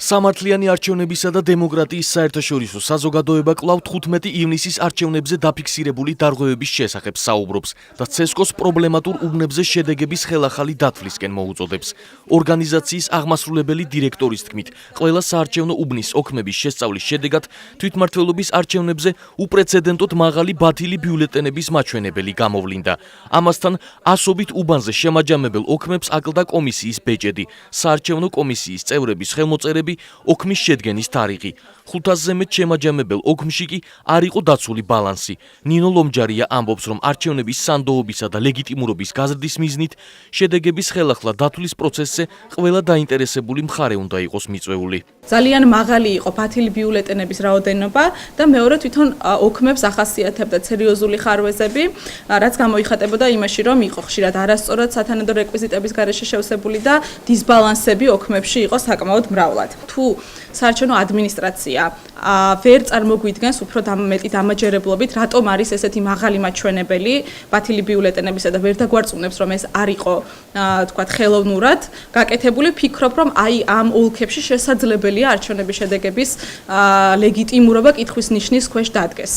სამართლიანი არჩევნებისა და დემოკრატიის საერთაშორისო საზოგადოება კვლავ 15 ივნისის არჩევნებზე დაფიქსირებული დარღვევების შესახებ საუბრობს და CSKO-ს პრობლემატურ უბნებზე შედეგების ხელახალი დათვლისკენ მოუწოდებს. ორგანიზაციის აღმასრულებელი დირექტორის თქმით, ყველა საარჩევნო უბნის ოქმების შესწავლის შედეგად თვითმმართველობის არჩევნებზე უპრეცედენტოდ მაღალი ბათილი ბიულეტენების მაჩვენებელი გამოვლინდა. ამასთან ასობით უბანზე შემაჯამებელ ოქმებს აკლდა კომისიის ბეჭედი, საარჩევნო კომისიის წევრების ხელმოწერები, ოქმის შედგენის თარიღი. 500-ზე მეტ შემაჯამებელ ოქმში კი არ იყო დაცული ბალანსი. ნინო ლომჯარია ამბობს, რომ არჩევნების სანდოობისა და ლეგიტიმურობის გაზრდის მიზნით შედეგების ხელახლა დათვლის პროცესზე ყველა დაინტერესებული მხარე უნდა იყოს მიწვეული. ძალიან მაღალი იყო ბათილი ბიულეტენების რაოდენობა და მეორე თვითონ ოქმებს ახასიათებდა სერიოზული ხარვეზები, რაც გამოიხატებოდა იმაში, რომ იყო ხშირად არასწორად სათანადო რეკვიზიტების გარეშე შევსებული და დისბალანსები ოქმებში იყო საკმაოდ მრავლად. თუ საარჩევნო ადმინისტრაცია ვერ წარმოგვიდგენს უფრო მეტი დამაჯერებლობით, რატომ არის ესეთი მაღალი მაჩვენებელი ბათილი ბიულეტენებისა და ვერ დაგვარწმუნებს, რომ ეს არ იყო თქვათ ხელოვნურად გაკეთებული, ფიქრობ, რომ აი ამ ოლქებში შესაძლებელია არჩევნების შედეგების ლეგიტიმურობა კითხვის ნიშნის ქვეშ დადგეს.